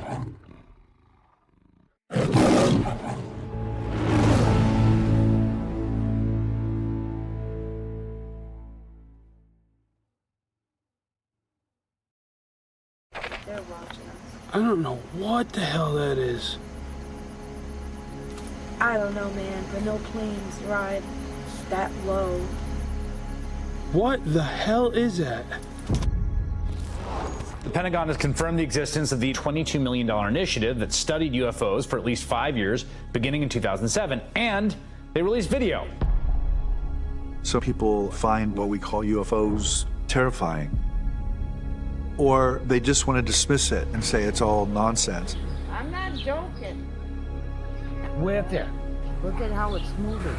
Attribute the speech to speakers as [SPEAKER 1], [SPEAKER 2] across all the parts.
[SPEAKER 1] They're watching us.
[SPEAKER 2] I don't know what the hell that is.
[SPEAKER 1] I don't know, man, but no planes ride that low.
[SPEAKER 2] What the hell is that?
[SPEAKER 3] The Pentagon has confirmed the existence of the $22 million initiative that studied UFOs for at least 5 years, beginning in 2007, and they released video.
[SPEAKER 4] Some people find what we call UFOs terrifying, or they just want to dismiss it and say it's all nonsense.
[SPEAKER 5] I'm not joking.
[SPEAKER 6] Where there? Look at how it's moving.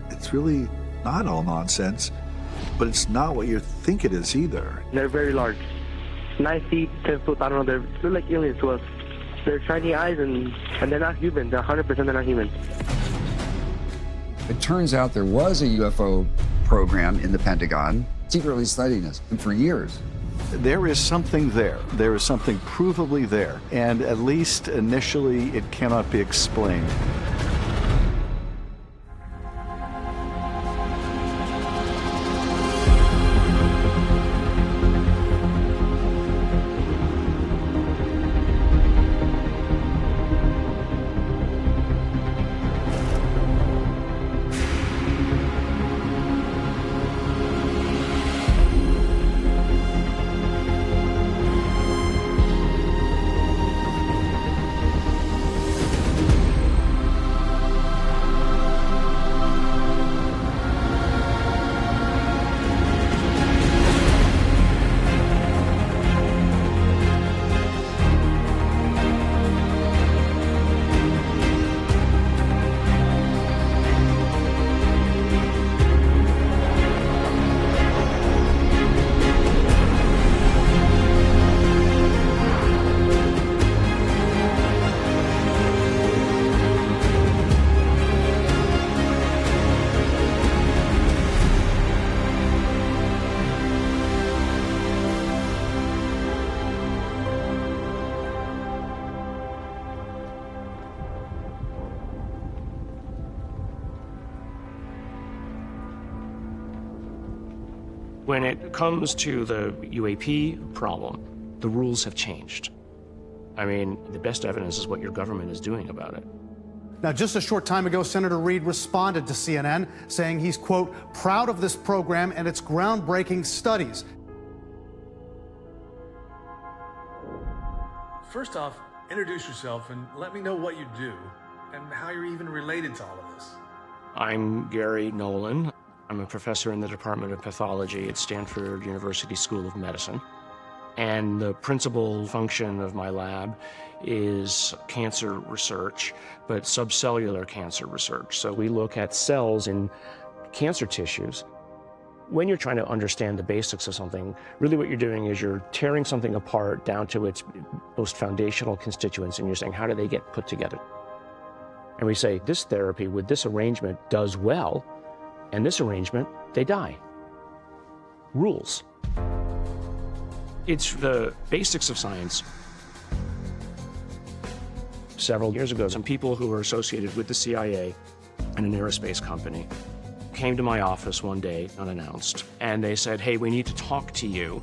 [SPEAKER 4] It's really not all nonsense, but it's not what you think it is either.
[SPEAKER 7] They're very large. 9 feet, 10 foot, I don't know, they're like aliens to us. They're shiny eyes and they're not human. They're 100% they're not human.
[SPEAKER 8] It turns out there was a UFO program in the Pentagon secretly studying us for years.
[SPEAKER 4] There is something there. There is something provably there. And at least initially, it cannot be explained.
[SPEAKER 9] When it comes to the UAP problem, the rules have changed. I mean, the best evidence is what your government is doing about it.
[SPEAKER 10] Now, just a short time ago, Senator Reid responded to CNN saying he's, quote, proud of this program and its groundbreaking studies.
[SPEAKER 11] First off, introduce yourself and let me know what you do and how you're even related to all of this.
[SPEAKER 9] I'm Gary Nolan. I'm a professor in the Department of Pathology at Stanford University School of Medicine. And the principal function of my lab is cancer research, but subcellular cancer research. So we look at cells in cancer tissues. When you're trying to understand the basics of something, really what you're doing is you're tearing something apart down to its most foundational constituents, and you're saying, how do they get put together? And we say, this therapy with this arrangement does well, and this arrangement, they die. Rules. It's the basics of science. Several years ago, some people who were associated with the CIA and an aerospace company came to my office one day unannounced, and they said, hey, we need to talk to you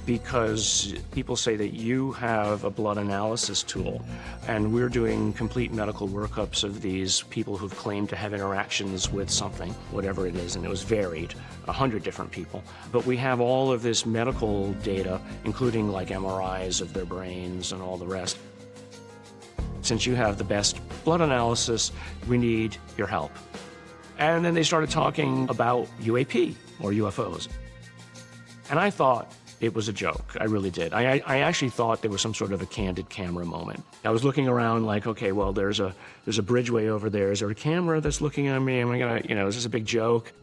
[SPEAKER 9] because people say that you have a blood analysis tool, and we're doing complete medical workups of these people who've claimed to have interactions with something, whatever it is, and it was varied, 100 different people. But we have all of this medical data, including like MRIs of their brains and all the rest. Since you have the best blood analysis, we need your help. And then they started talking about UAP, or UFOs. And I thought it was a joke. I really did. I actually thought there was some sort of a candid camera moment. I was looking around like, okay, well, there's a bridgeway over there. Is there a camera that's looking at me? Am I gonna, is this a big joke?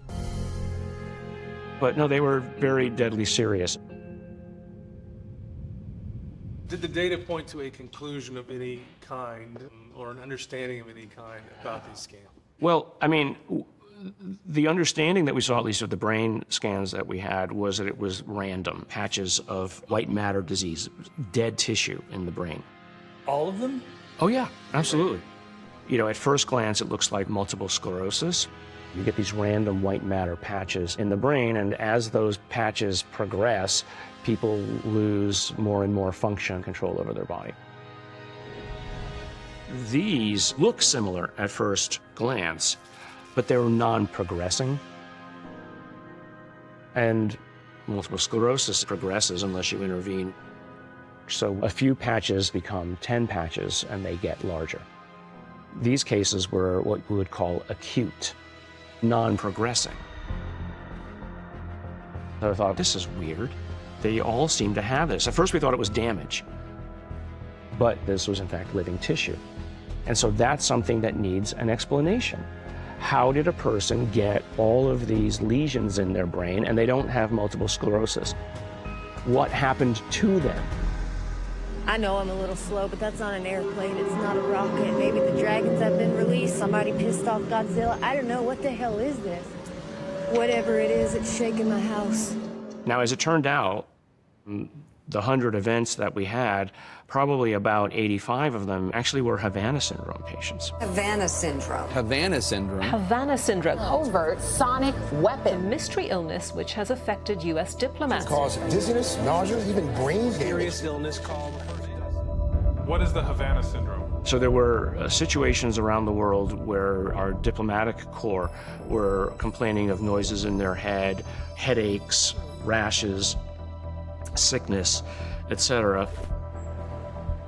[SPEAKER 9] But no, they were very deadly serious.
[SPEAKER 11] Did the data point to a conclusion of any kind or an understanding of any kind about these scans?
[SPEAKER 9] Well, I mean, the understanding that we saw, at least of the brain scans that we had, was that it was random patches of white matter disease, dead tissue in the brain.
[SPEAKER 2] All of them?
[SPEAKER 9] Oh yeah, absolutely. You know, at first glance, it looks like multiple sclerosis. You get these random white matter patches in the brain, and as those patches progress, people lose more and more function, control over their body. These look similar at first glance, but they're non-progressing. And multiple sclerosis progresses unless you intervene. So a few patches become 10 patches, and they get larger. These cases were what we would call acute, non-progressing. So I thought, this is weird. They all seem to have this. At first we thought it was damage, but this was in fact living tissue. And so that's something that needs an explanation. How did a person get all of these lesions in their brain and they don't have multiple sclerosis? What happened to them?
[SPEAKER 1] I know I'm a little slow, but that's not an airplane. It's not a rocket. Maybe the dragons have been released. Somebody pissed off Godzilla. I don't know. What the hell is this? Whatever it is, it's shaking my house.
[SPEAKER 9] Now, as it turned out, the 100 events that we had, probably about 85 of them actually were Havana syndrome patients.
[SPEAKER 12] Havana syndrome.
[SPEAKER 13] Havana syndrome.
[SPEAKER 14] Havana syndrome.
[SPEAKER 12] Covert sonic weapon.
[SPEAKER 14] A mystery illness which has affected U.S. diplomats.
[SPEAKER 15] It causes dizziness, nausea, even brain damage.
[SPEAKER 11] Serious illness called. What is the Havana syndrome?
[SPEAKER 9] So there were situations around the world where our diplomatic corps were complaining of noises in their head, headaches, rashes, sickness, etc.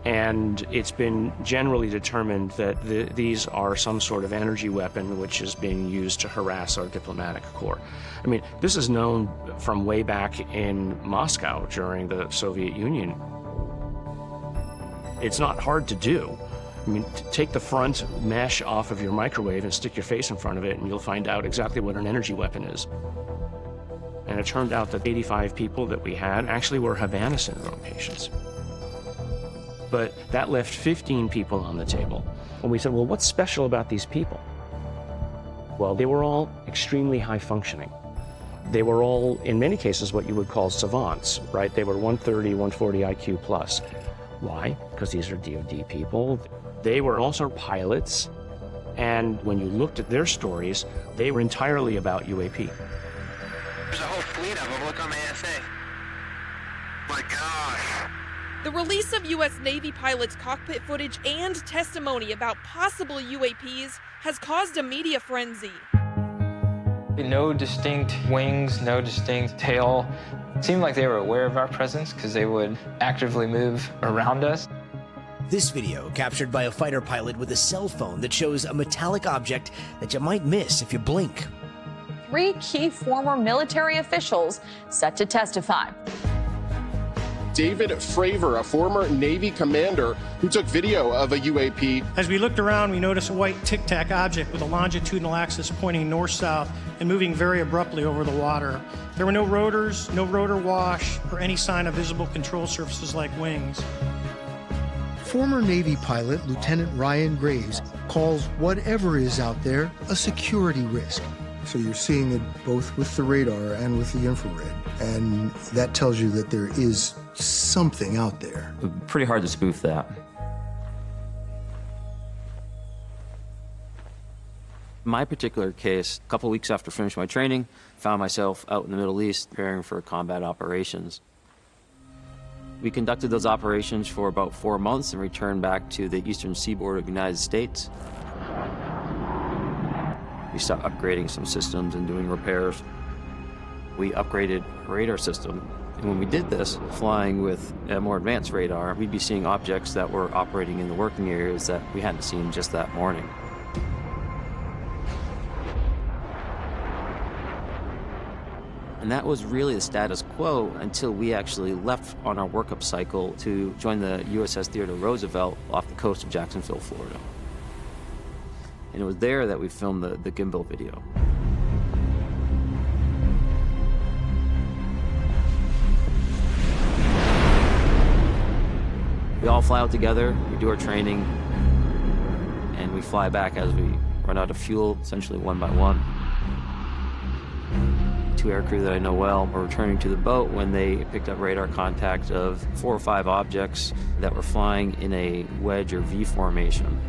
[SPEAKER 9] And it's been generally determined that these are some sort of energy weapon which is being used to harass our diplomatic corps. I mean, this is known from way back in Moscow during the Soviet Union. It's not hard to do. I mean, take the front mesh off of your microwave and stick your face in front of it, and you'll find out exactly what an energy weapon is. And it turned out that 85 people that we had actually were Havana syndrome patients. But that left 15 people on the table. And we said, well, what's special about these people? Well, they were all extremely high functioning. They were all, in many cases, what you would call savants, right? They were 130, 140 IQ plus. Why? Because these are DoD people. They were also pilots. And when you looked at their stories, they were entirely about UAP.
[SPEAKER 16] There's a whole fleet of them. Look on the ASA. My gosh.
[SPEAKER 5] The release of U.S. Navy pilots' cockpit footage and testimony about possible UAPs has caused a media frenzy.
[SPEAKER 17] No distinct wings, no distinct tail. It seemed like they were aware of our presence because they would actively move around us.
[SPEAKER 18] This video captured by a fighter pilot with a cell phone that shows a metallic object that you might miss if you blink.
[SPEAKER 19] 3 key former military officials set to testify.
[SPEAKER 20] David Fravor, a former Navy commander who took video of a UAP.
[SPEAKER 21] As we looked around, we noticed a white tic-tac object with a longitudinal axis pointing north-south and moving very abruptly over the water. There were no rotors, no rotor wash, or any sign of visible control surfaces like wings.
[SPEAKER 22] Former Navy pilot Lieutenant Ryan Graves calls whatever is out there a security risk.
[SPEAKER 23] So you're seeing it both with the radar and with the infrared, and that tells you that there is something out there.
[SPEAKER 24] Pretty hard to spoof that. My particular case, a couple weeks after finishing my training, found myself out in the Middle East preparing for combat operations. We conducted those operations for about 4 months and returned back to the eastern seaboard of the United States. We started upgrading some systems and doing repairs. We upgraded the radar system. And when we did this, flying with a more advanced radar, we'd be seeing objects that were operating in the working areas that we hadn't seen just that morning. And that was really the status quo until we actually left on our workup cycle to join the USS Theodore Roosevelt off the coast of Jacksonville, Florida. And it was there that we filmed the gimbal video. We all fly out together, we do our training, and we fly back as we run out of fuel, essentially one by one. two aircrew that I know well were returning to the boat when they picked up radar contact of 4 or 5 objects that were flying in a wedge or V formation.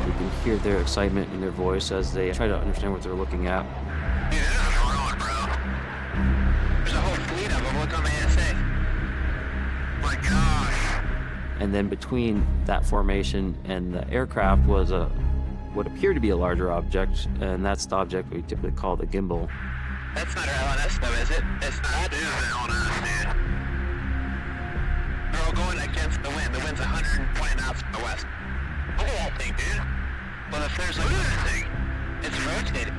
[SPEAKER 24] We can hear their excitement in their voice as they try to understand what they're looking at.
[SPEAKER 16] Dude, this is wrong, bro. There's a whole fleet of them. Look on my ASA. My gosh.
[SPEAKER 24] And then between that formation and the aircraft was what appeared to be a larger object, and that's the object we typically call the gimbal.
[SPEAKER 16] That's not our LNS though, is it? It's not. It is an LNS, dude. They're all going against the wind. The wind's 120 knots from the west. Look at that thing, dude. Well, if there's look at that thing. It's rotating.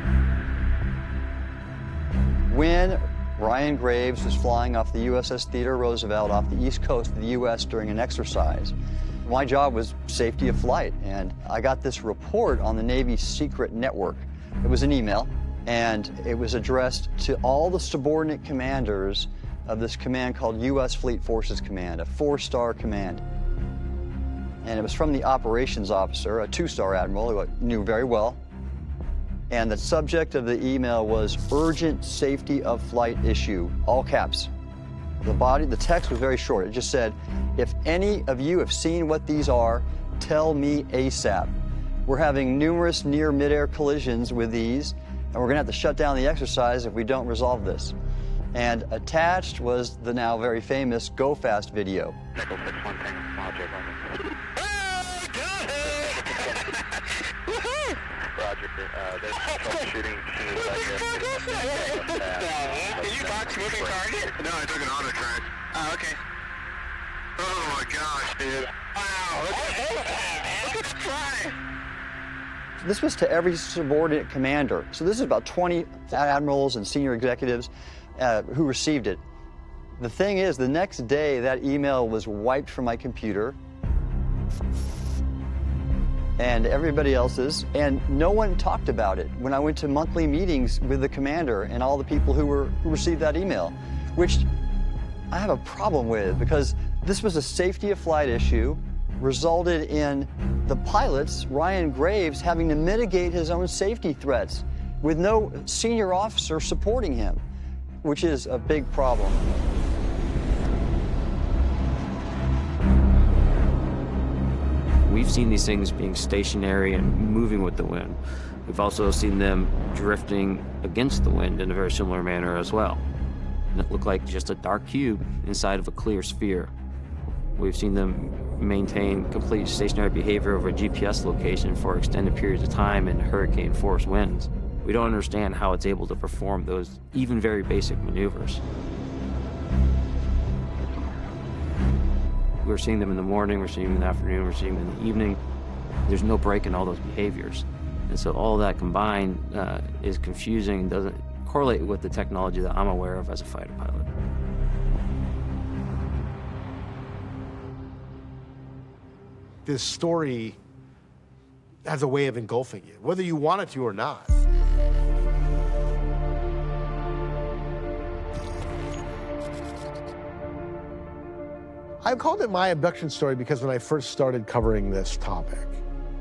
[SPEAKER 3] When Ryan Graves was flying off the USS Theodore Roosevelt off the east coast of the U.S. during an exercise, my job was safety of flight, and I got this report on the Navy's secret network. It was an email, and it was addressed to all the subordinate commanders of this command called U.S. Fleet Forces Command, a 4-star command. And it was from the operations officer, a 2-star admiral who I knew very well. And the subject of the email was urgent safety of flight issue, all caps. The text was very short. It just said, if any of you have seen what these are, tell me ASAP. We're having numerous near midair collisions with these, and we're gonna have to shut down the exercise if we don't resolve this. And attached was the now very famous Go Fast video.
[SPEAKER 16] Roger. There's troubleshooting. Did you box moving target? No, I took an auto track. Oh, okay. Oh my gosh, dude. Wow. Look at it fly.
[SPEAKER 3] This was to every subordinate commander. So this is about 20 admirals and senior executives who received it. The thing is, the next day, that email was wiped from my computer and everybody else's, and no one talked about it when I went to monthly meetings with the commander and all the people who received that email, which I have a problem with, because this was a safety of flight issue, resulted in the pilots, Ryan Graves, having to mitigate his own safety threats with no senior officer supporting him, which is a big problem.
[SPEAKER 24] We've seen these things being stationary and moving with the wind. We've also seen them drifting against the wind in a very similar manner as well. And it looked like just a dark cube inside of a clear sphere. We've seen them maintain complete stationary behavior over a GPS location for extended periods of time in hurricane-force winds. We don't understand how it's able to perform those even very basic maneuvers. We're seeing them in the morning, we're seeing them in the afternoon, we're seeing them in the evening. There's no break in all those behaviors. And so all that combined is confusing and doesn't correlate with the technology that I'm aware of as a fighter pilot.
[SPEAKER 15] This story has a way of engulfing you, whether you want it to or not. I called it my abduction story because when I first started covering this topic,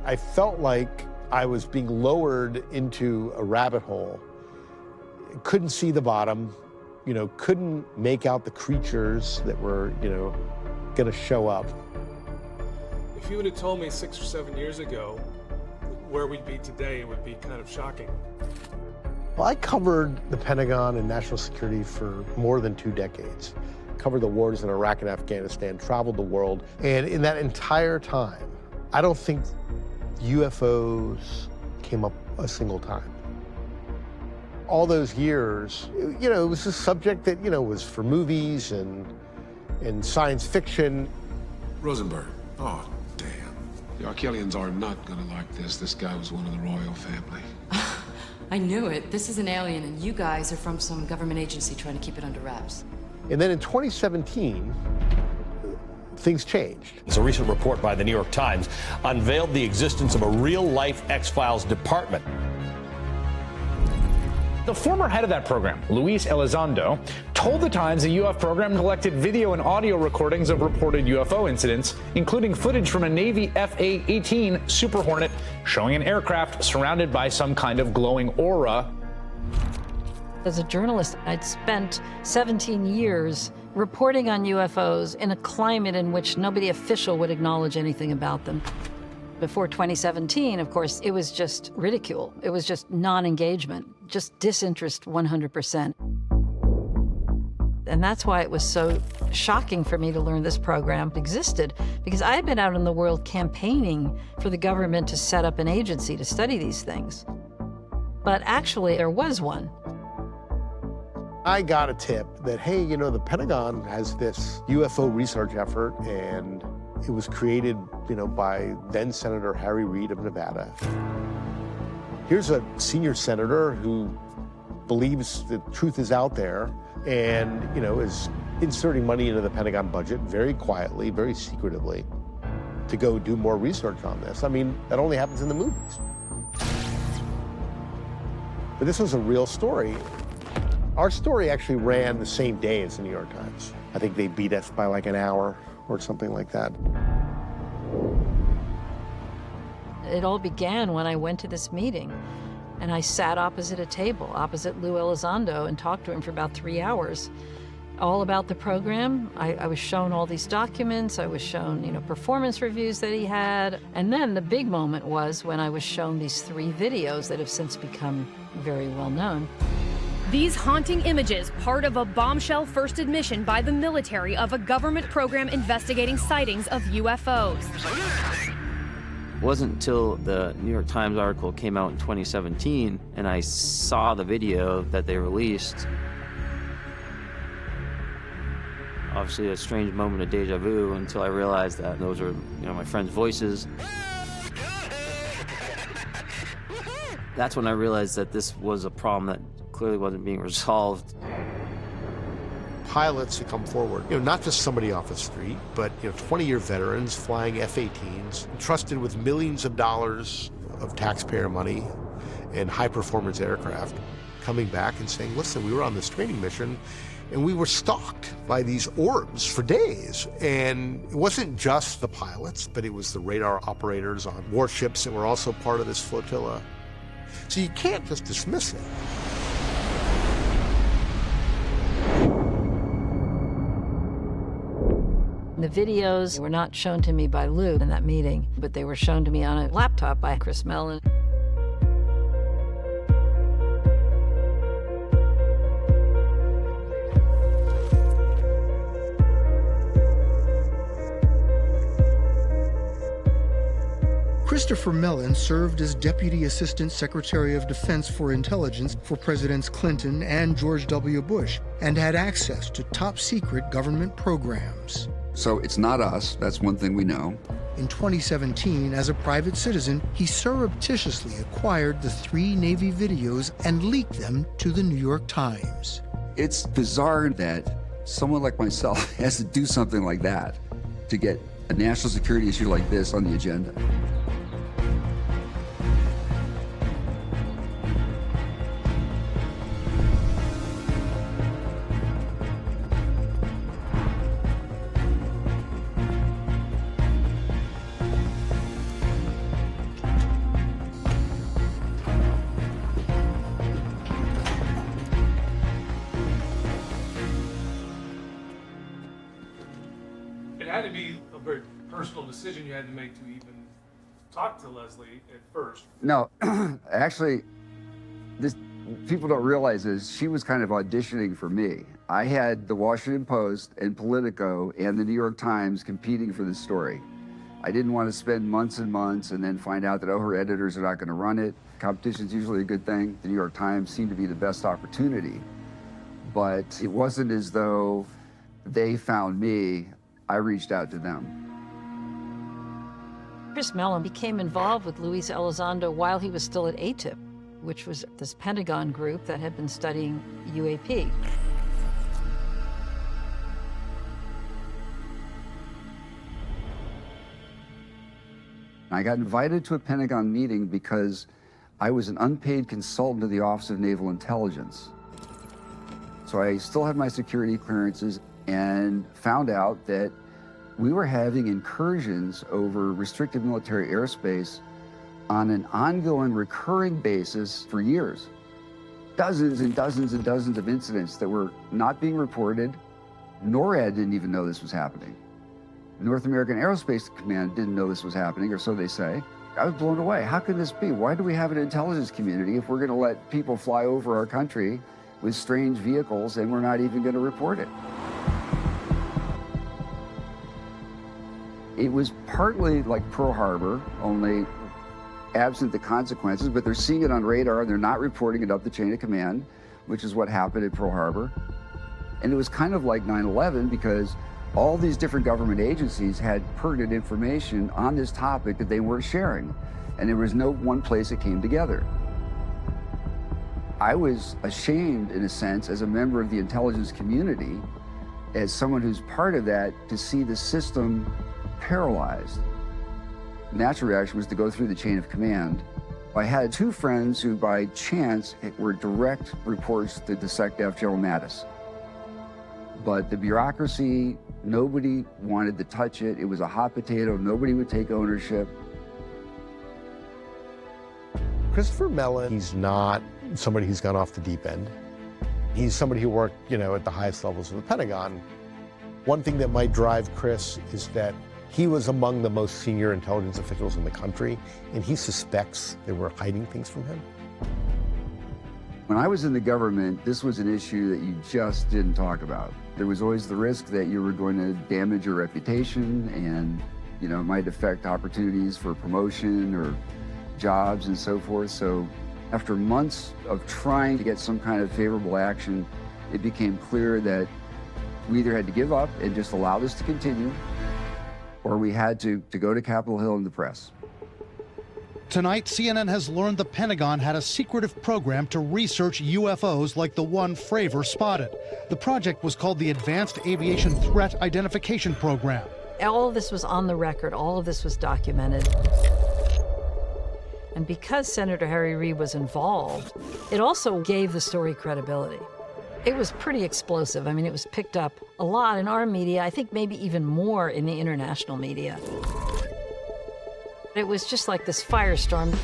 [SPEAKER 15] I felt like I was being lowered into a rabbit hole. Couldn't see the bottom, couldn't make out the creatures that were, gonna show up.
[SPEAKER 11] If you would have told me 6 or 7 years ago where we'd be today, it would be kind of shocking.
[SPEAKER 15] Well, I covered the Pentagon and national security for more than 2 decades. Covered the wars in Iraq and Afghanistan, traveled the world, and in that entire time, I don't think UFOs came up a single time. All those years, it was a subject that, was for movies and science fiction.
[SPEAKER 6] Rosenberg. Oh, damn. The Arkelians are not gonna like this. This guy was one of the royal family.
[SPEAKER 7] I knew it. This is an alien, and you guys are from some government agency trying to keep it under wraps.
[SPEAKER 15] And then in 2017, things changed.
[SPEAKER 13] A recent report by the New York Times unveiled the existence of a real-life X-Files department.
[SPEAKER 25] The former head of that program, Luis Elizondo, told the Times the UF program collected video and audio recordings of reported UFO incidents, including footage from a Navy FA-18 Super Hornet showing an aircraft surrounded by some kind of glowing aura.
[SPEAKER 1] As a journalist, I'd spent 17 years reporting on UFOs in a climate in which nobody official would acknowledge anything about them. Before 2017, of course, it was just ridicule. It was just non-engagement, just disinterest 100%. And that's why it was so shocking for me to learn this program existed, because I had been out in the world campaigning for the government to set up an agency to study these things. But actually, there was one.
[SPEAKER 15] I got a tip that, hey, you know, the Pentagon has this UFO research effort, and it was created, you know, by then Senator Harry Reid of Nevada. Here's a senior senator who believes the truth is out there and, you know, is inserting money into the Pentagon budget very quietly, very secretively, to go do more research on this. I mean, that only happens in the movies. But this was a real story. Our story actually ran the same day as the New York Times. I think they beat us by like an hour or something like that.
[SPEAKER 1] It all began when I went to this meeting, and I sat opposite a table, opposite Lou Elizondo, and talked to him for about 3 hours, all about the program. I was shown all these documents. I was shown, you know, performance reviews that he had. And then the big moment was when I was shown these 3 videos that have since become very well known.
[SPEAKER 2] These haunting images, part of a bombshell first admission by the military of a government program investigating sightings of UFOs.
[SPEAKER 24] It wasn't until the New York Times article came out in 2017 and I saw the video that they released. Obviously a strange moment of deja vu until I realized that those are, you know, my friends' voices. That's when I realized that this was a problem that clearly wasn't being resolved.
[SPEAKER 15] Pilots who come forward, you know, not just somebody off the street, but, you know, 20-year veterans flying F-18s, entrusted with millions of dollars of taxpayer money and high-performance aircraft, coming back and saying, listen, we were on this training mission and we were stalked by these orbs for days. And it wasn't just the pilots, but it was the radar operators on warships that were also part of this flotilla. So you can't just dismiss it.
[SPEAKER 1] The videos were not shown to me by Lou in that meeting, but they were shown to me on a laptop by Chris Mellon.
[SPEAKER 22] Christopher Mellon served as Deputy Assistant Secretary of Defense for Intelligence for Presidents Clinton and George W. Bush, and had access to top-secret government programs.
[SPEAKER 4] So it's not us, that's one thing we know.
[SPEAKER 22] In 2017, as a private citizen, he surreptitiously acquired the 3 Navy videos and leaked them to the New York Times.
[SPEAKER 4] It's bizarre that someone like myself has to do something like that to get a national security issue like this on the agenda.
[SPEAKER 11] It had to be a very personal decision you had to make to even talk to Leslie at first.
[SPEAKER 4] No, actually, people don't realize this. She was kind of auditioning for me. I had the Washington Post and Politico and the New York Times competing for this story. I didn't want to spend months and months and then find out that, oh, her editors are not going to run it. Competition's usually a good thing. The New York Times seemed to be the best opportunity. But it wasn't as though they found me. I reached out to them.
[SPEAKER 1] Chris Mellon became involved with Luis Elizondo while he was still at ATIP, which was this Pentagon group that had been studying UAP.
[SPEAKER 4] I got invited to a Pentagon meeting because I was an unpaid consultant to the Office of Naval Intelligence. So I still had my security clearances and found out that we were having incursions over restricted military airspace on an ongoing, recurring basis for years. dozens and dozens and dozens of incidents that were not being reported. NORAD didn't even know this was happening. North American Aerospace Command didn't know this was happening, or so they say. I was blown away. How can this be? Why do we have an intelligence community if we're going to let people fly over our country with strange vehicles and we're not even going to report it? It was partly like Pearl Harbor, only absent the consequences, but they're seeing it on radar and they're not reporting it up the chain of command, which is what happened at Pearl Harbor. And it was kind of like 9/11 because all these different government agencies had pertinent information on this topic that they weren't sharing. And there was no one place it came together. I was ashamed, in a sense, as a member of the intelligence community, as someone who's part of that, to see the system paralyzed. The natural reaction was to go through the chain of command. I had two friends who, by chance, were direct reports to the SecDef General Mattis. But the bureaucracy, nobody wanted to touch it. It was a hot potato. Nobody would take ownership.
[SPEAKER 15] Christopher Mellon, he's not somebody who's gone off the deep end. He's somebody who worked, at the highest levels of the Pentagon. One thing that might drive Chris is that he was among the most senior intelligence officials in the country, and he suspects they were hiding things from him.
[SPEAKER 4] When I was in the government, this was an issue that you just didn't talk about. There was always the risk that you were going to damage your reputation and, it might affect opportunities for promotion or jobs and so forth. So after months of trying to get some kind of favorable action, it became clear that we either had to give up and just allow this to continue, or we had to go to Capitol Hill and the press.
[SPEAKER 8] Tonight, CNN has learned the Pentagon had a secretive program to research UFOs like the one Fravor spotted. The project was called the Advanced Aviation Threat Identification Program.
[SPEAKER 1] All of this was on the record. All of this was documented. And because Senator Harry Reid was involved, it also gave the story credibility. It was pretty explosive. I mean, it was picked up a lot in our media, I think maybe even more in the international media. It was just like this firestorm.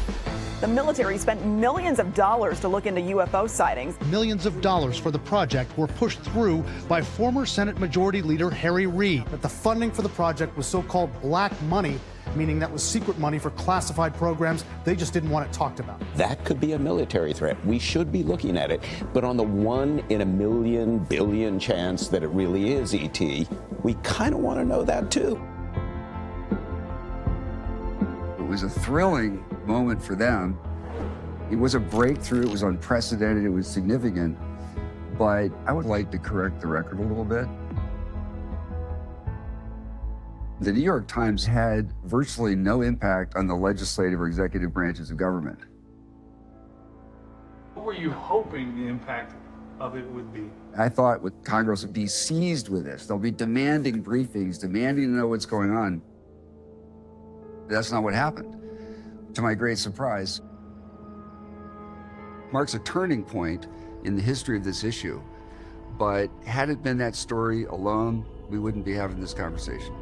[SPEAKER 9] The military spent millions of dollars to look into UFO sightings.
[SPEAKER 8] Millions of dollars for the project were pushed through by former Senate Majority Leader Harry Reid.
[SPEAKER 10] But the funding for the project was so-called black money, meaning that was secret money for classified programs. They just didn't want it talked about.
[SPEAKER 12] That could be a military threat. We should be looking at it. But on the 1 in a million billion chance that it really is ET, we kind of want to know that too.
[SPEAKER 4] It was a thrilling moment for them. It was a breakthrough. It was unprecedented. It was significant. But I would like to correct the record a little bit. The New York Times had virtually no impact on the legislative or executive branches of government.
[SPEAKER 11] What were you hoping the impact of it would be?
[SPEAKER 4] I thought Congress would be seized with this. They'll be demanding briefings, demanding to know what's going on. That's not what happened. To my great surprise, marks a turning point in the history of this issue. But had it been that story alone, we wouldn't be having this conversation.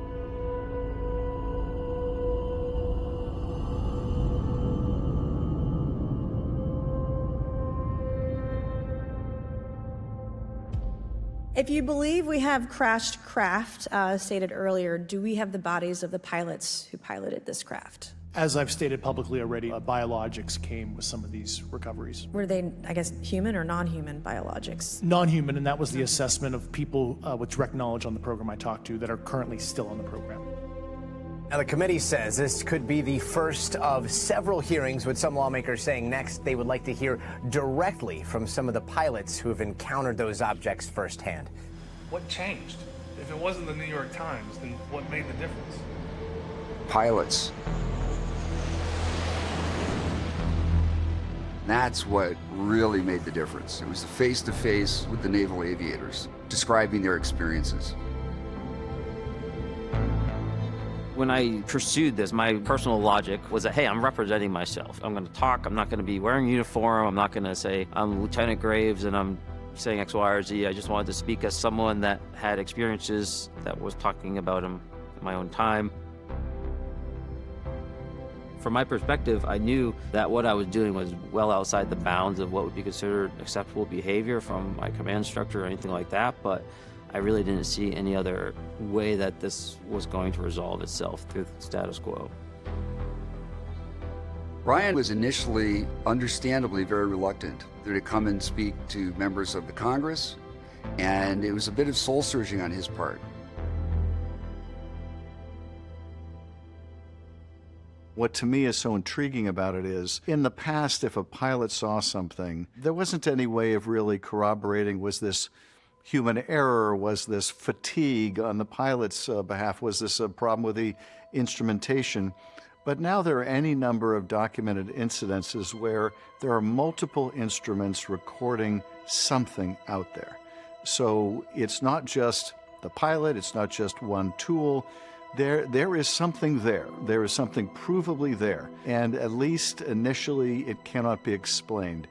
[SPEAKER 14] If you believe we have crashed craft, stated earlier, do we have the bodies of the pilots who piloted this craft?
[SPEAKER 10] As I've stated publicly already, biologics came with some of these recoveries.
[SPEAKER 14] Were they, I guess, human or non-human biologics?
[SPEAKER 10] Non-human, and that was the assessment of people with direct knowledge on the program I talked to that are currently still on the program.
[SPEAKER 26] Now, the committee says this could be the first of several hearings, with some lawmakers saying next they would like to hear directly from some of the pilots who have encountered those objects firsthand.
[SPEAKER 11] What changed? If it wasn't the New York Times, then what made the difference?
[SPEAKER 4] Pilots. That's what really made the difference. It was the face-to-face with the naval aviators, describing their experiences.
[SPEAKER 24] When I pursued this, my personal logic was that, hey, I'm representing myself. I'm going to talk. I'm not going to be wearing a uniform. I'm not going to say I'm Lieutenant Graves and I'm saying X, Y, or Z. I just wanted to speak as someone that had experiences, that was talking about them in my own time. From my perspective, I knew that what I was doing was well outside the bounds of what would be considered acceptable behavior from my command instructor or anything like that, but I really didn't see any other way that this was going to resolve itself through the status quo.
[SPEAKER 4] Ryan was initially, understandably, very reluctant to come and speak to members of the Congress, and it was a bit of soul-searching on his part.
[SPEAKER 5] What to me is so intriguing about it is, in the past, if a pilot saw something, there wasn't any way of really corroborating, was this human error, was this fatigue on the pilot's behalf, was this a problem with the instrumentation? But now there are any number of documented incidences where there are multiple instruments recording something out there. So it's not just the pilot, it's not just one tool. There is something there. There is something provably there. And at least initially, it cannot be explained.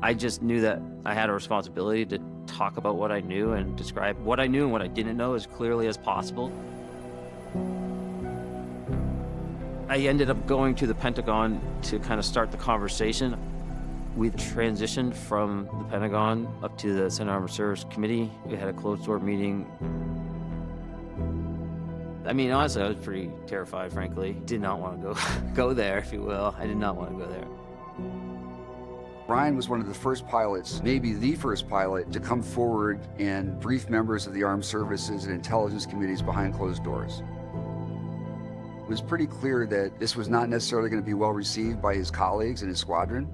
[SPEAKER 24] I just knew that I had a responsibility to talk about what I knew and describe what I knew and what I didn't know as clearly as possible. I ended up going to the Pentagon to kind of start the conversation. We transitioned from the Pentagon up to the Senate Armed Services Committee. We had a closed-door meeting. I mean, honestly, I was pretty terrified, frankly. Did not want to go there, if you will. I did not want to go there.
[SPEAKER 4] Ryan was one of the first pilots, maybe the first pilot, to come forward and brief members of the armed services and intelligence committees behind closed doors. It was pretty clear that this was not necessarily going to be well received by his colleagues in his squadron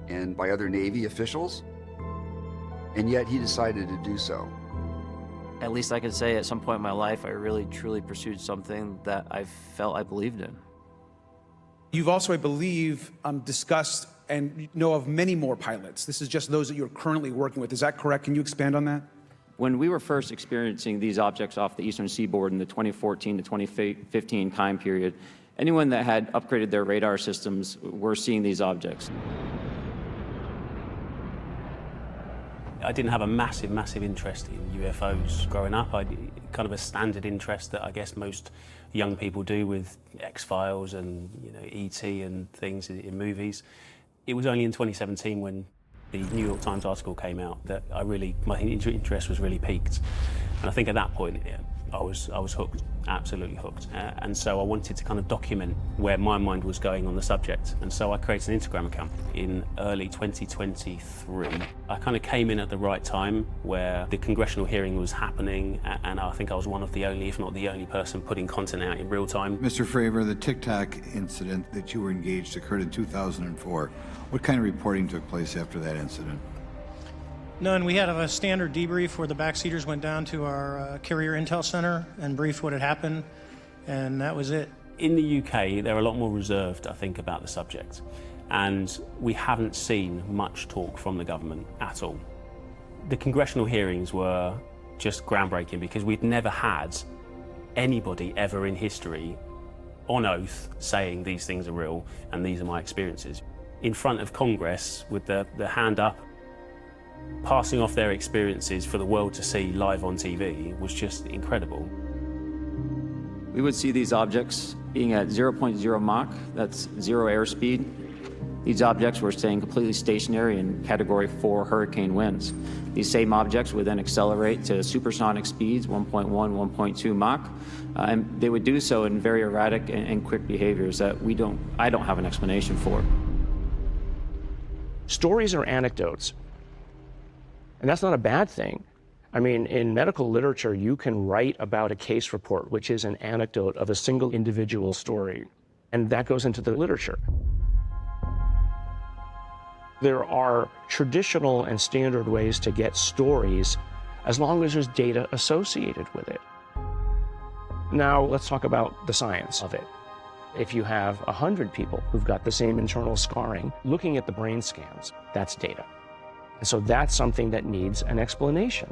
[SPEAKER 4] and by other Navy officials, and yet he decided to do so.
[SPEAKER 24] At least I can say at some point in my life, I really, truly pursued something that I felt I believed in.
[SPEAKER 17] You've also, I believe, discussed and know of many more pilots. This is just those that you're currently working with. Is that correct? Can you expand on that?
[SPEAKER 24] When we were first experiencing these objects off the eastern seaboard in the 2014 to 2015 time period, anyone that had upgraded their radar systems were seeing these objects.
[SPEAKER 18] I didn't have a massive interest in UFOs growing up. I kind of a standard interest that I guess most young people do with X-Files and E.T. and things in movies. It was only in 2017 when the New York Times article came out that my interest was really piqued. And I think at that point, I was hooked, absolutely hooked. And so I wanted to kind of document where my mind was going on the subject. And so I created an Instagram account in early 2023. I kind of came in at the right time where the congressional hearing was happening, and I think I was one of the only, if not the only person putting content out in real time.
[SPEAKER 19] Mr. Fravor, the Tic Tac incident that you were engaged occurred in 2004. What kind of reporting took place after that incident?
[SPEAKER 20] None. We had a standard debrief where the backseaters went down to our carrier intel center and briefed what had happened, and that was it.
[SPEAKER 18] In the UK, they're a lot more reserved, I think, about the subject, and we haven't seen much talk from the government at all. The congressional hearings were just groundbreaking because we'd never had anybody ever in history on oath saying these things are real and these are my experiences. In front of Congress with the hand up, passing off their experiences for the world to see live on TV was just incredible.
[SPEAKER 24] We would see these objects being at 0.0 Mach, that's zero airspeed. These objects were staying completely stationary in Category 4 hurricane winds. These same objects would then accelerate to supersonic speeds, 1.1, 1.2 Mach, and they would do so in very erratic and quick behaviors that I don't have an explanation for.
[SPEAKER 21] Stories are anecdotes. And that's not a bad thing. I mean, in medical literature, you can write about a case report, which is an anecdote of a single individual story, and that goes into the literature. There are traditional and standard ways to get stories as long as there's data associated with it. Now, let's talk about the science of it. If you have 100 people who've got the same internal scarring, looking at the brain scans, that's data. And so that's something that needs an explanation.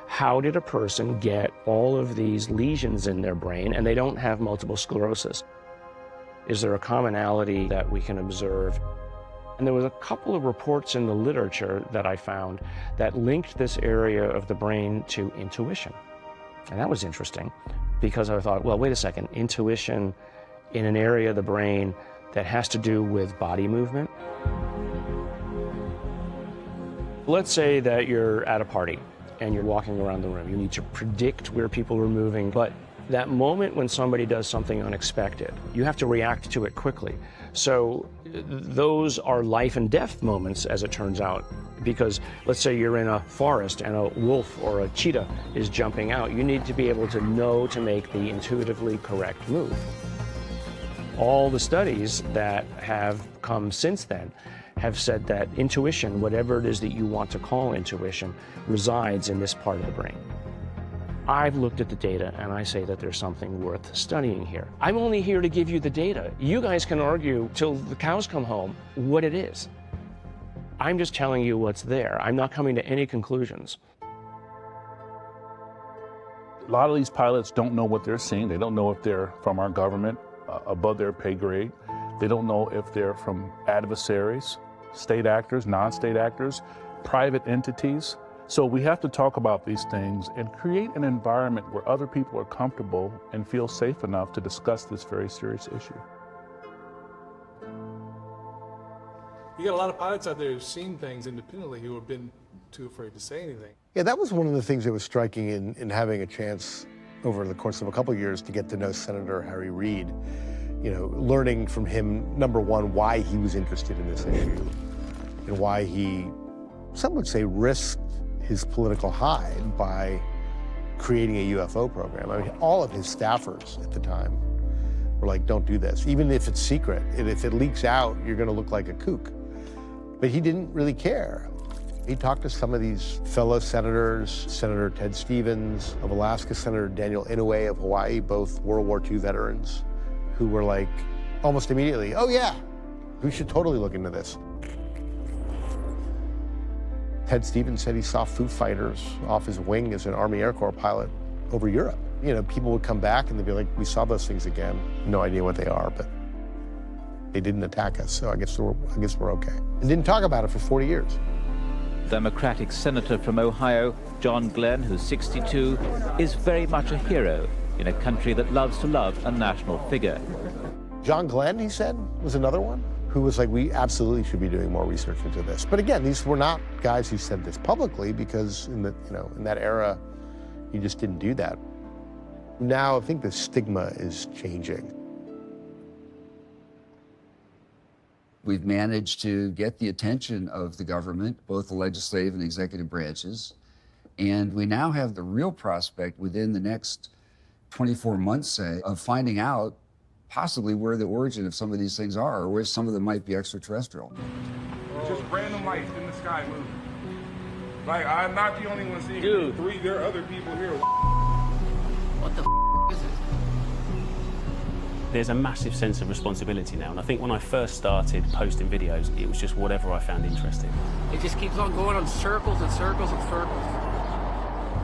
[SPEAKER 21] How did a person get all of these lesions in their brain and they don't have multiple sclerosis? Is there a commonality that we can observe? And there was a couple of reports in the literature that I found that linked this area of the brain to intuition. And that was interesting because I thought, well, wait a second, intuition in an area of the brain that has to do with body movement. Let's say that you're at a party and you're walking around the room. You need to predict where people are moving, but that moment when somebody does something unexpected, you have to react to it quickly. So those are life and death moments, as it turns out, because let's say you're in a forest and a wolf or a cheetah is jumping out. You need to be able to know to make the intuitively correct move. All the studies that have come since then have said that intuition, whatever it is that you want to call intuition, resides in this part of the brain. I've looked at the data and I say that there's something worth studying here. I'm only here to give you the data. You guys can argue till the cows come home what it is. I'm just telling you what's there. I'm not coming to any conclusions.
[SPEAKER 3] A lot of these pilots don't know what they're seeing. They don't know if they're from our government, above their pay grade. They don't know if they're from adversaries, state actors, non-state actors, private entities. So we have to talk about these things and create an environment where other people are comfortable and feel safe enough to discuss this very serious issue.
[SPEAKER 11] You got a lot of pilots out there who've seen things independently who have been too afraid to say anything.
[SPEAKER 15] Yeah, that was one of the things that was striking in having a chance over the course of a couple of years to get to know Senator Harry Reid. You know, learning from him, number one, why he was interested in this issue and why he, some would say, risked his political hide by creating a UFO program. I mean, all of his staffers at the time were like, don't do this. Even if it's secret, if it leaks out, you're gonna look like a kook. But he didn't really care. He talked to some of these fellow senators, Senator Ted Stevens of Alaska, Senator Daniel Inouye of Hawaii, both World War II veterans, who were like, almost immediately, oh yeah, we should totally look into this. Ted Stevens said he saw Foo Fighters off his wing as an Army Air Corps pilot over Europe. You know, people would come back and they'd be like, we saw those things again. No idea what they are, but they didn't attack us, so I guess we're okay. And didn't talk about it for 40 years.
[SPEAKER 6] Democratic Senator from Ohio, John Glenn, who's 62, is very much a hero in a country that loves to love a national figure.
[SPEAKER 15] John Glenn, he said, was another one who was like, we absolutely should be doing more research into this. But again, these were not guys who said this publicly because in that era, you just didn't do that. Now I think the stigma is changing.
[SPEAKER 4] We've managed to get the attention of the government, both the legislative and executive branches, and we now have the real prospect within the next 24 months, say, of finding out possibly where the origin of some of these things are, or where some of them might be extraterrestrial.
[SPEAKER 7] Just random lights in the sky moving. Like, I'm not the only one seeing it. Dude, there are other people here.
[SPEAKER 18] What the is it? There's a massive sense of responsibility now, and I think when I first started posting videos, it was just whatever I found interesting.
[SPEAKER 13] It just keeps on going on circles and circles and circles.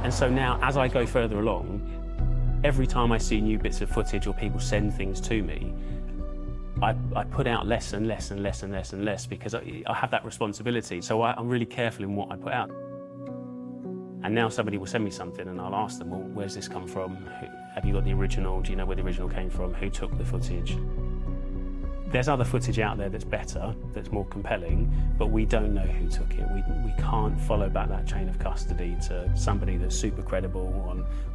[SPEAKER 18] And so now, as I go further along, every time I see new bits of footage or people send things to me, I put out less and less and less and less and less because I have that responsibility. So I'm really careful in what I put out. And now somebody will send me something and I'll ask them, well, where's this come from? Have you got the original? Do you know where the original came from? Who took the footage? There's other footage out there that's better, that's more compelling, but we don't know who took it. We can't follow back that chain of custody to somebody that's super credible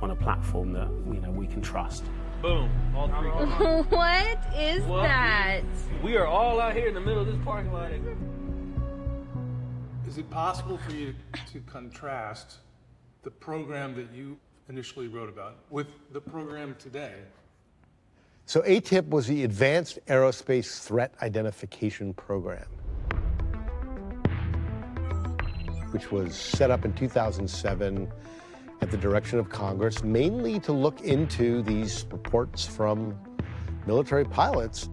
[SPEAKER 18] on a platform that we can trust.
[SPEAKER 13] Boom, all three.
[SPEAKER 16] What is that?
[SPEAKER 13] We are all out here in the middle of this parking lot.
[SPEAKER 11] Is it possible for you to contrast the program that you initially wrote about with the program today?
[SPEAKER 15] So ATIP was the Advanced Aerospace Threat Identification Program, which was set up in 2007 at the direction of Congress, mainly to look into these reports from military pilots.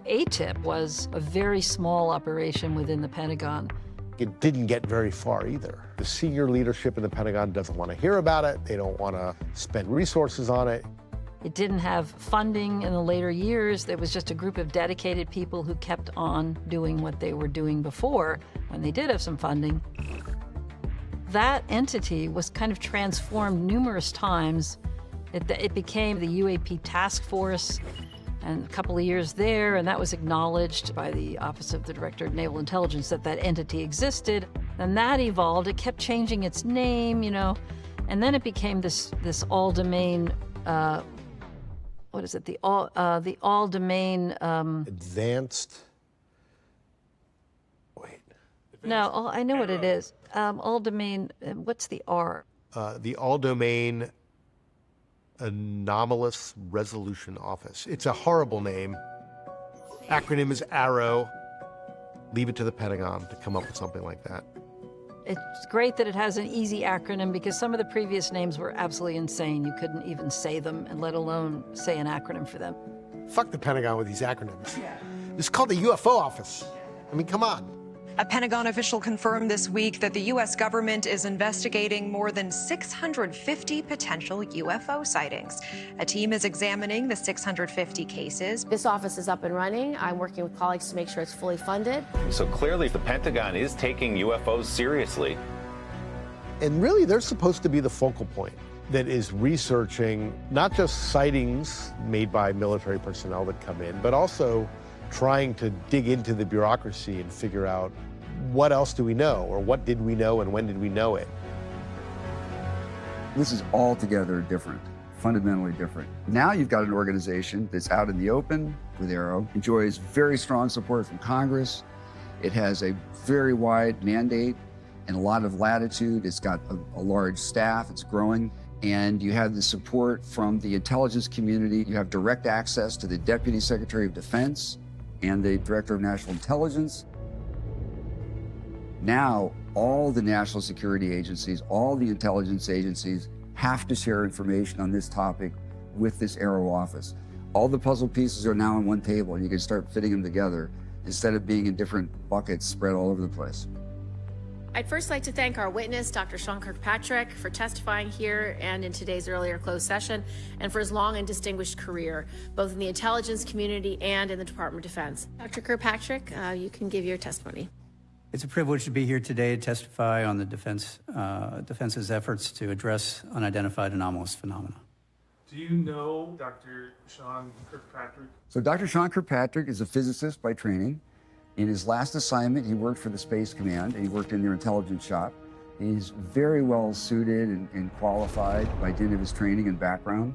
[SPEAKER 1] ATIP was a very small operation within the Pentagon.
[SPEAKER 15] It didn't get very far either. The senior leadership in the Pentagon doesn't want to hear about it. They don't want to spend resources on it.
[SPEAKER 1] It didn't have funding in the later years. There was just a group of dedicated people who kept on doing what they were doing before when they did have some funding. That entity was kind of transformed numerous times. It became the UAP Task Force, and a couple of years there, and that was acknowledged by the Office of the Director of Naval Intelligence that that entity existed. And that evolved. It kept changing its name, you know, and then it became this all-domain. What is it? The all-domain.
[SPEAKER 15] Advanced.
[SPEAKER 1] No, I know what it is. All-domain. What's the R?
[SPEAKER 15] The all-domain anomalous resolution office. It's a horrible name. Acronym is ARROW. Leave it to the Pentagon to come up with something like that.
[SPEAKER 1] It's great that it has an easy acronym because some of the previous names were absolutely insane. You couldn't even say them, and let alone say an acronym for them.
[SPEAKER 15] Fuck the Pentagon with these acronyms. It's called the UFO office. I mean, come on.
[SPEAKER 2] A Pentagon official confirmed this week that the U.S. government is investigating more than 650 potential UFO sightings. A team is examining the 650 cases.
[SPEAKER 8] This office is up and running. I'm working with colleagues to make sure it's fully funded.
[SPEAKER 9] So clearly the Pentagon is taking UFOs seriously.
[SPEAKER 15] And really, they're supposed to be the focal point that is researching not just sightings made by military personnel that come in, but also trying to dig into the bureaucracy and figure out what else do we know, or what did we know and when did we know it.
[SPEAKER 4] This is altogether different, fundamentally different. Now you've got an organization that's out in the open with ARROW, enjoys very strong support from Congress. It has a very wide mandate and a lot of latitude. It's got a large staff, it's growing. And you have the support from the intelligence community. You have direct access to the Deputy Secretary of Defense and the Director of National Intelligence. Now, all the national security agencies, all the intelligence agencies have to share information on this topic with this ARROW office. All the puzzle pieces are now on one table, and you can start fitting them together instead of being in different buckets spread all over the place.
[SPEAKER 8] I'd first like to thank our witness, Dr. Sean Kirkpatrick, for testifying here and in today's earlier closed session, and for his long and distinguished career, both in the intelligence community and in the Department of Defense. Dr. Kirkpatrick, you can give your testimony.
[SPEAKER 22] It's a privilege to be here today to testify on the defense's efforts to address unidentified anomalous phenomena.
[SPEAKER 11] Do you know Dr. Sean Kirkpatrick?
[SPEAKER 4] So Dr. Sean Kirkpatrick is a physicist by training. In his last assignment, he worked for the Space Command, and he worked in their intelligence shop. He's very well suited and qualified by dint of his training and background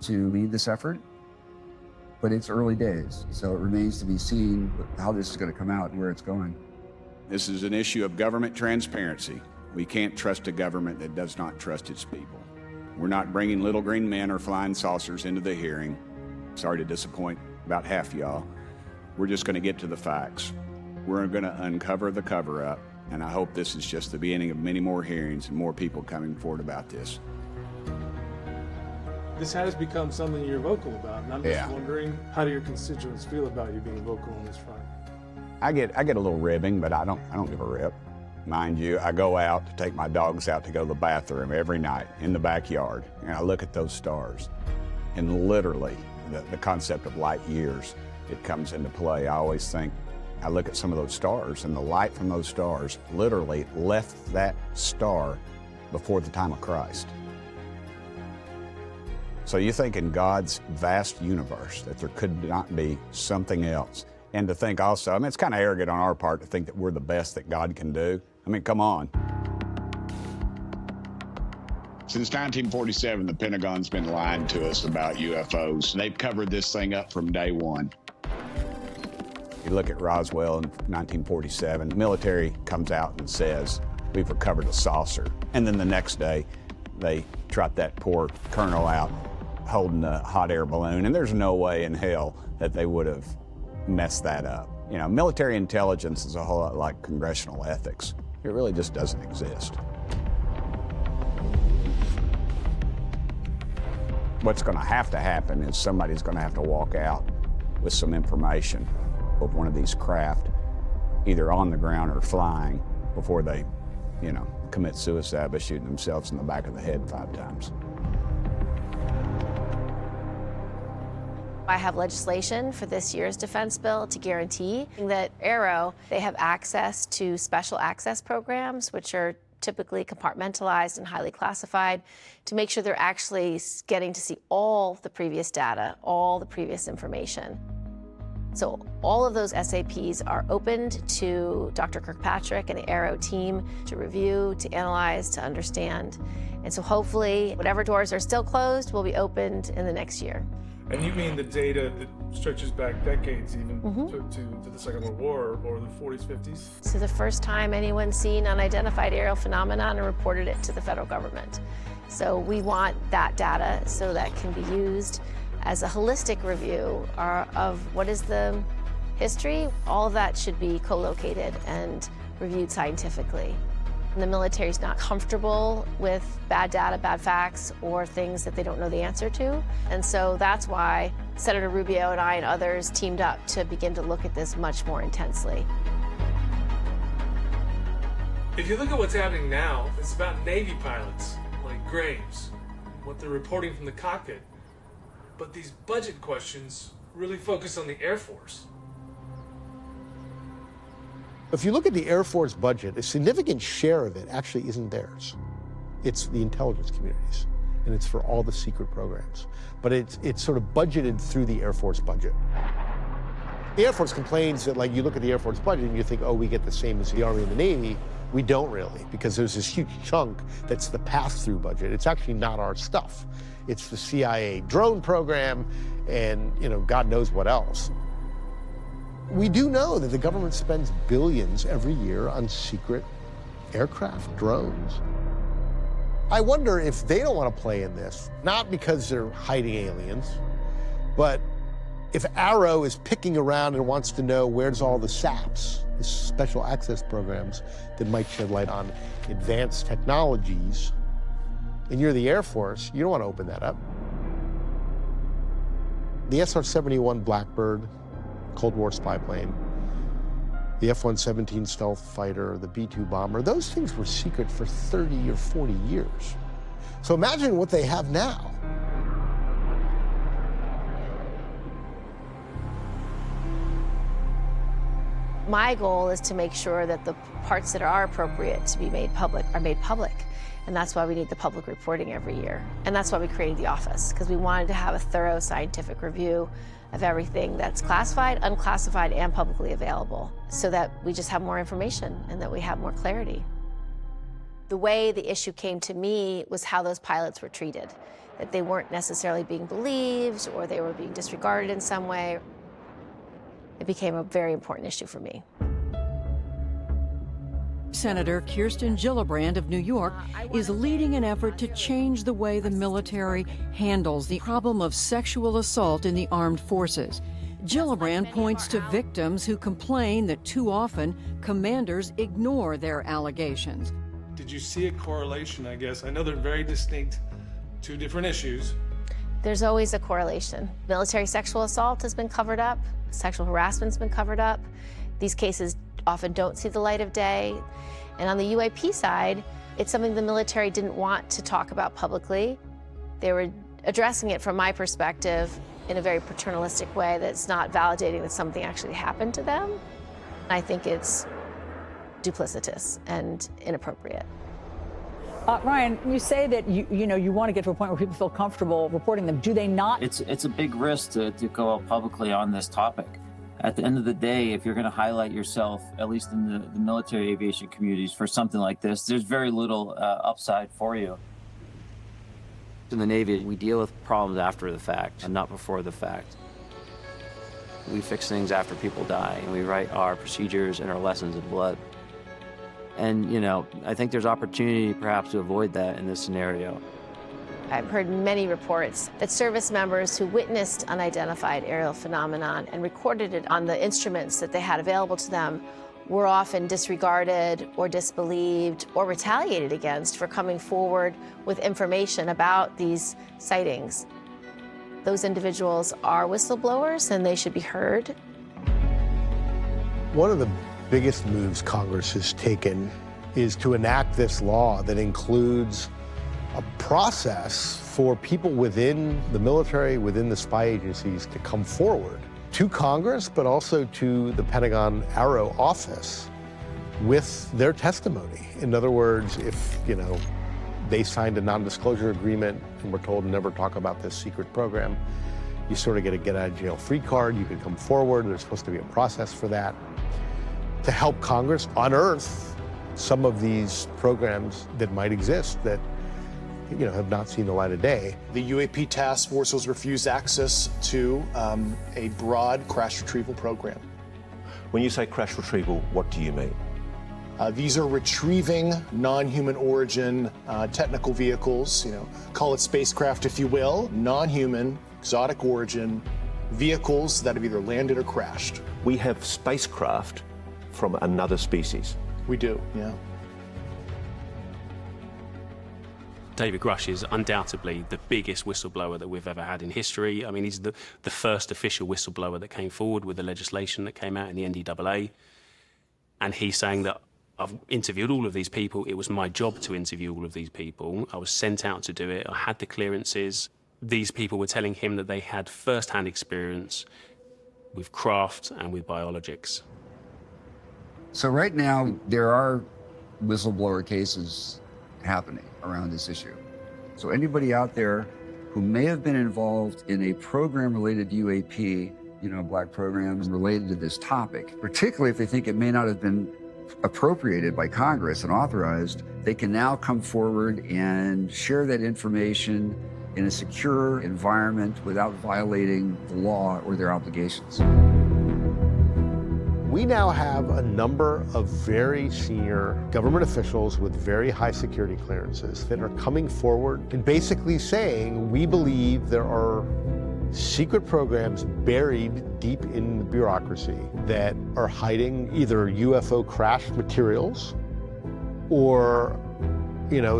[SPEAKER 4] to lead this effort. But it's early days, so it remains to be seen how this is going to come out and where it's going.
[SPEAKER 23] This is an issue of government transparency. We can't trust a government that does not trust its people. We're not bringing little green men or flying saucers into the hearing. Sorry to disappoint about half y'all. We're just going to get to the facts. We're going to uncover the cover-up, and I hope this is just the beginning of many more hearings and more people coming forward about this.
[SPEAKER 11] This has become something you're vocal about, and I'm just wondering, how do your constituents feel about you being vocal on this front?
[SPEAKER 23] I get a little ribbing, but I don't give a rip. Mind you, I go out to take my dogs out to go to the bathroom every night in the backyard, and I look at those stars, and literally the concept of light years, it comes into play. I always think, I look at some of those stars, and the light from those stars literally left that star before the time of Christ. So you think in God's vast universe that there could not be something else. And to think also, I mean, it's kind of arrogant on our part to think that we're the best that God can do. I mean, come on. Since 1947, the Pentagon's been lying to us about UFOs. They've covered this thing up from day one. You look at Roswell in 1947, the military comes out and says, we've recovered a saucer. And then the next day, they trot that poor colonel out holding a hot air balloon, and there's no way in hell that they would have messed that up. You know, military intelligence is a whole lot like congressional ethics. It really just doesn't exist. What's going to happen is somebody's going to have to walk out with some information of one of these craft, either on the ground or flying, before they, you know, commit suicide by shooting themselves in the back of the head 5 times.
[SPEAKER 8] I have legislation for this year's defense bill to guarantee that ARROW, they have access to special access programs, which are typically compartmentalized and highly classified, to make sure they're actually getting to see all the previous data, all the previous information. So all of those SAPs are opened to Dr. Kirkpatrick and the AARO team to review, to analyze, to understand. And so hopefully, whatever doors are still closed will be opened in the next year.
[SPEAKER 11] And you mean the data that stretches back decades even to the Second World War or the 40s, 50s?
[SPEAKER 8] So the first time anyone's seen unidentified aerial phenomenon and reported it to the federal government. So we want that data so that can be used as a holistic review of what is the history. All of that should be co-located and reviewed scientifically. And the military is not comfortable with bad data, bad facts, or things that they don't know the answer to. And so that's why Senator Rubio and I and others teamed up to begin to look at this much more intensely.
[SPEAKER 11] If you look at what's happening now, it's about Navy pilots like Graves, what they're reporting from the cockpit. But these budget questions really focus on the Air Force.
[SPEAKER 15] If you look at the Air Force budget, a significant share of it actually isn't theirs. It's the intelligence communities, and it's for all the secret programs. But it's sort of budgeted through the Air Force budget. The Air Force complains that, like, you look at the Air Force budget and you think, oh, we get the same as the Army and the Navy. We don't really, because there's this huge chunk that's the pass-through budget. It's actually not our stuff. It's the CIA drone program and, God knows what else. We do know that the government spends billions every year on secret aircraft, drones. I wonder if they don't want to play in this, not because they're hiding aliens, but if AARO is picking around and wants to know where's all the SAPs, the special access programs that might shed light on advanced technologies, and you're the Air Force, you don't want to open that up. The S1E1 Blackbird, Cold War spy plane, the F-117 stealth fighter, the B-2 bomber, those things were secret for 30 or 40 years. So imagine what they have now.
[SPEAKER 8] My goal is to make sure that the parts that are appropriate to be made public are made public. And that's why we need the public reporting every year. And that's why we created the office, because we wanted to have a thorough scientific review of everything that's classified, unclassified, and publicly available, so that we just have more information and that we have more clarity. The way the issue came to me was how those pilots were treated, that they weren't necessarily being believed or they were being disregarded in some way. It became a very important issue for me.
[SPEAKER 5] Senator Kirsten Gillibrand of New York is leading an effort to change the way the military handles the problem of sexual assault in the armed forces. Gillibrand points to victims who complain that too often commanders ignore their allegations.
[SPEAKER 11] Did you see a correlation, I guess? I know they're very distinct, two different issues.
[SPEAKER 8] There's always a correlation. Military sexual assault has been covered up. Sexual harassment's been covered up. These cases often don't see the light of day. And on the UAP side, it's something the military didn't want to talk about publicly. They were addressing it from my perspective in a very paternalistic way that's not validating that something actually happened to them. I think it's duplicitous and inappropriate.
[SPEAKER 10] Ryan, you say that you want to get to a point where people feel comfortable reporting them. Do they not?
[SPEAKER 24] It's a big risk to go out publicly on this topic. At the end of the day, if you're going to highlight yourself, at least in the military aviation communities, for something like this, there's very little upside for you. In the Navy, we deal with problems after the fact and not before the fact. We fix things after people die, and we write our procedures and our lessons in blood. And, I think there's opportunity perhaps to avoid that in this scenario.
[SPEAKER 8] I've heard many reports that service members who witnessed unidentified aerial phenomenon and recorded it on the instruments that they had available to them were often disregarded or disbelieved or retaliated against for coming forward with information about these sightings. Those individuals are whistleblowers and they should be heard.
[SPEAKER 15] One of the biggest moves Congress has taken is to enact this law that includes a process for people within the military, within the spy agencies, to come forward to Congress, but also to the Pentagon AARO office with their testimony. In other words, if, they signed a non-disclosure agreement and were told never talk about this secret program, you sort of get a get-out-of-jail-free card. You can come forward. There's supposed to be a process for that to help Congress unearth some of these programs that might exist that have not seen the light of day.
[SPEAKER 12] The UAP task force was refused access to a broad crash retrieval program.
[SPEAKER 14] When you say crash retrieval, what do you mean?
[SPEAKER 12] These are retrieving non-human origin technical vehicles, call it spacecraft if you will, non-human, exotic origin vehicles that have either landed or crashed.
[SPEAKER 14] We have spacecraft from another species.
[SPEAKER 12] We do, yeah.
[SPEAKER 18] David Grush is undoubtedly the biggest whistleblower that we've ever had in history. I mean, he's the first official whistleblower that came forward with the legislation that came out in the NDAA. And he's saying that I've interviewed all of these people. It was my job to interview all of these people. I was sent out to do it. I had the clearances. These people were telling him that they had first-hand experience with craft and with biologics.
[SPEAKER 4] So right now, there are whistleblower cases happening around this issue. So anybody out there who may have been involved in a program related to UAP, black programs related to this topic, particularly if they think it may not have been appropriated by Congress and authorized, they can now come forward and share that information in a secure environment without violating the law or their obligations.
[SPEAKER 15] We now have a number of very senior government officials with very high security clearances that are coming forward and basically saying, we believe there are secret programs buried deep in the bureaucracy that are hiding either UFO crash materials or,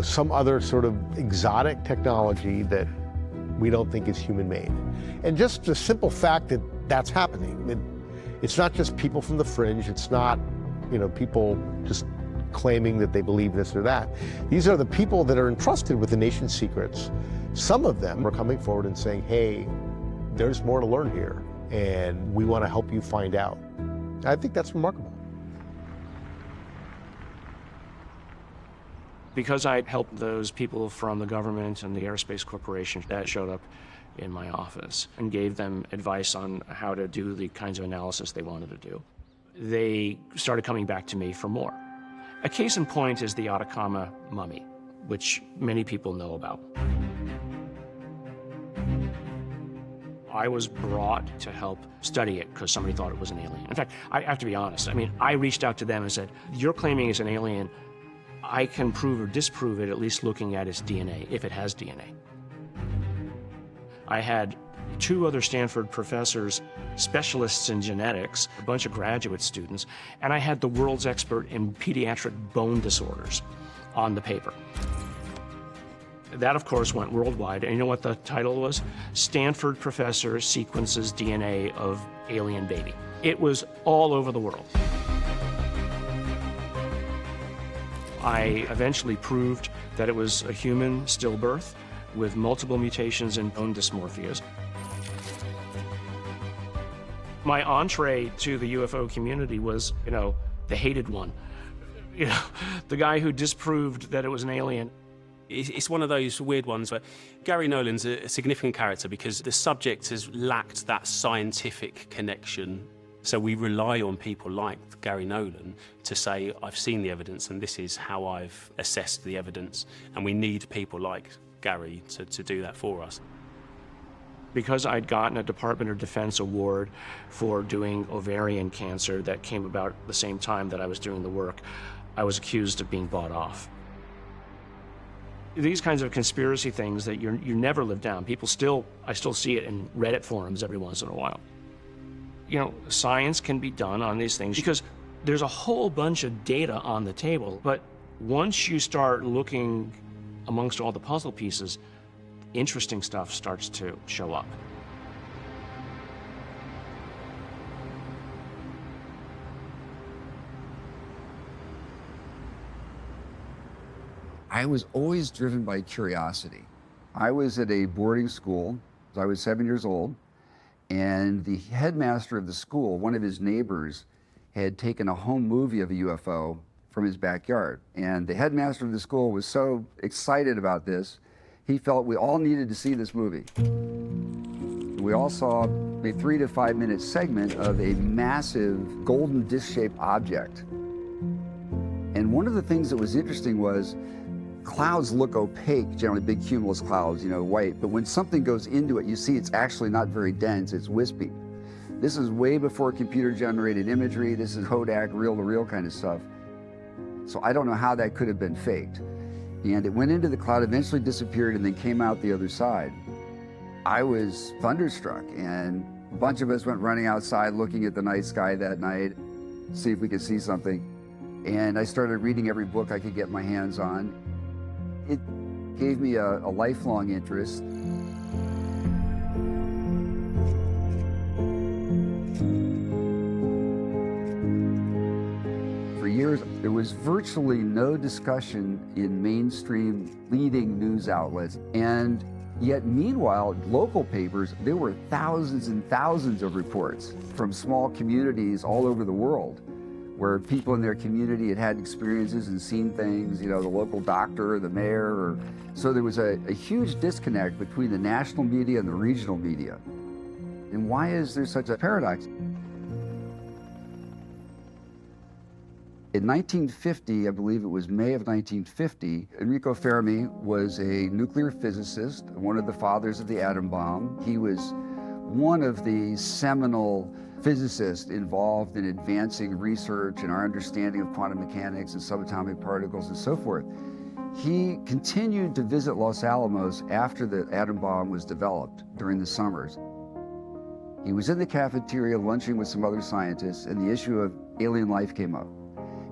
[SPEAKER 15] some other sort of exotic technology that we don't think is human-made. And just the simple fact that that's happening, it's not just people from the fringe, it's not, people just claiming that they believe this or that. These are the people that are entrusted with the nation's secrets. Some of them are coming forward and saying, hey, there's more to learn here, and we want to help you find out. I think that's remarkable.
[SPEAKER 21] Because I'd helped those people from the government and the Aerospace Corporation that showed up in my office and gave them advice on how to do the kinds of analysis they wanted to do, they started coming back to me for more. A case in point is the Atacama mummy, which many people know about. I was brought to help study it because somebody thought it was an alien. In fact, I have to be honest. I reached out to them and said, you're claiming it's an alien. I can prove or disprove it, at least looking at its DNA, if it has DNA. I had 2 other Stanford professors, specialists in genetics, a bunch of graduate students, and I had the world's expert in pediatric bone disorders on the paper. That, of course, went worldwide. And you know what the title was? Stanford professor sequences DNA of alien baby. It was all over the world. I eventually proved that it was a human stillbirth with multiple mutations and bone dysmorphias. My entree to the UFO community was, the hated one. The guy who disproved that it was an alien.
[SPEAKER 18] It's one of those weird ones where Gary Nolan's a significant character because the subject has lacked that scientific connection. So we rely on people like Gary Nolan to say, I've seen the evidence and this is how I've assessed the evidence. And we need people like Gary to do that for us.
[SPEAKER 21] Because I'd gotten a Department of Defense award for doing ovarian cancer that came about the same time that I was doing the work, I was accused of being bought off. These kinds of conspiracy things that you never live down. I still see it in Reddit forums every once in a while. Science can be done on these things because there's a whole bunch of data on the table, but once you start looking amongst all the puzzle pieces, interesting stuff starts to show up.
[SPEAKER 4] I was always driven by curiosity. I was at a boarding school. I was 7 years old, and the headmaster of the school, one of his neighbors, had taken a home movie of a UFO from his backyard. And the headmaster of the school was so excited about this, he felt we all needed to see this movie. We all saw a 3 to 5 minute segment of a massive golden disc-shaped object. And one of the things that was interesting was clouds look opaque, generally big cumulus clouds, white, but when something goes into it, you see it's actually not very dense, it's wispy. This is way before computer-generated imagery. This is Kodak, reel-to-reel kind of stuff. So I don't know how that could have been faked. And it went into the cloud, eventually disappeared, and then came out the other side. I was thunderstruck, and a bunch of us went running outside looking at the night sky that night, see if we could see something. And I started reading every book I could get my hands on. It gave me a lifelong interest. For years, there was virtually no discussion in mainstream leading news outlets. And yet, meanwhile, local papers, there were thousands and thousands of reports from small communities all over the world where people in their community had had experiences and seen things, the local doctor or the mayor. So there was a huge disconnect between the national media and the regional media. And why is there such a paradox? In 1950, I believe it was May of 1950, Enrico Fermi was a nuclear physicist, one of the fathers of the atom bomb. He was one of the seminal physicists involved in advancing research and our understanding of quantum mechanics and subatomic particles and so forth. He continued to visit Los Alamos after the atom bomb was developed during the summers. He was in the cafeteria lunching with some other scientists, and the issue of alien life came up.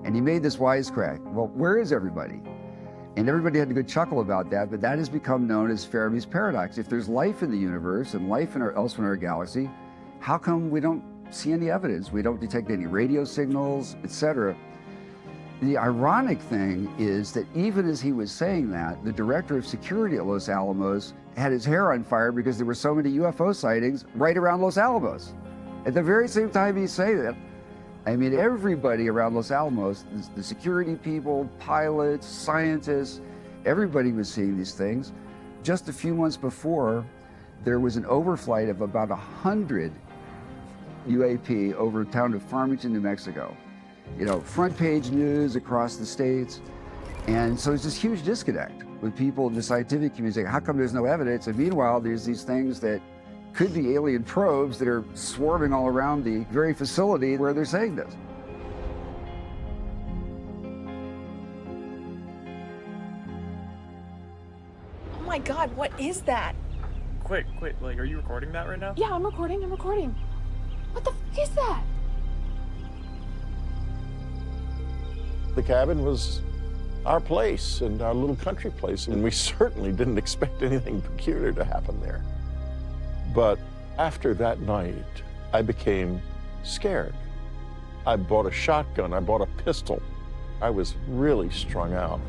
[SPEAKER 4] And he made this wisecrack, well, where is everybody? And everybody had a good chuckle about that, but that has become known as Fermi's paradox. If there's life in the universe and life elsewhere in our galaxy, how come we don't see any evidence? We don't detect any radio signals, etc. The ironic thing is that even as he was saying that, the director of security at Los Alamos had his hair on fire because there were so many UFO sightings right around Los Alamos. At the very same time he's saying that, I mean, everybody around Los Alamos, the security people, pilots, scientists, everybody was seeing these things. Just a few months before, there was an overflight of about 100 UAP over the town of Farmington, New Mexico. Front page news across the states. And so it's this huge disconnect with people in the scientific community saying, how come there's no evidence? And meanwhile, there's these things that could be alien probes that are swarming all around the very facility where they're saying this.
[SPEAKER 3] Oh my God, what is that?
[SPEAKER 17] Quick, like, are you recording that right now?
[SPEAKER 3] Yeah, I'm recording. What the f is that?
[SPEAKER 15] The cabin was our place and our little country place, and we certainly didn't expect anything peculiar to happen there. But after that night, I became scared. I bought a shotgun, I bought a pistol. I was really strung out.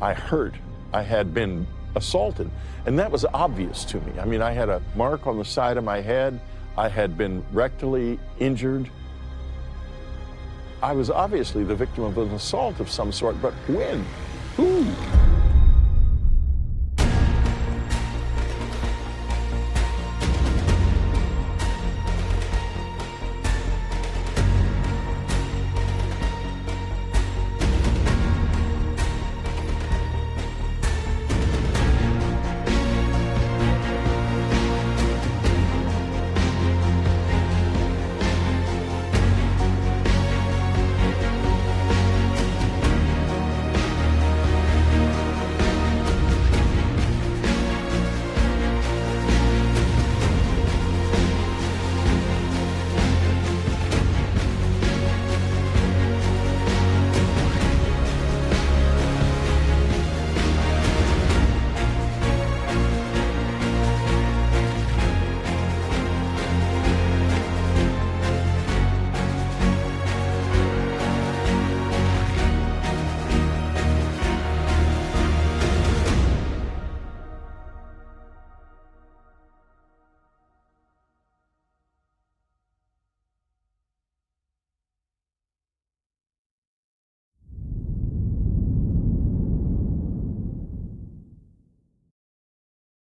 [SPEAKER 15] I hurt. I had been assaulted, and that was obvious to me. I mean, I had a mark on the side of my head. I had been rectally injured. I was obviously the victim of an assault of some sort, but when? Who?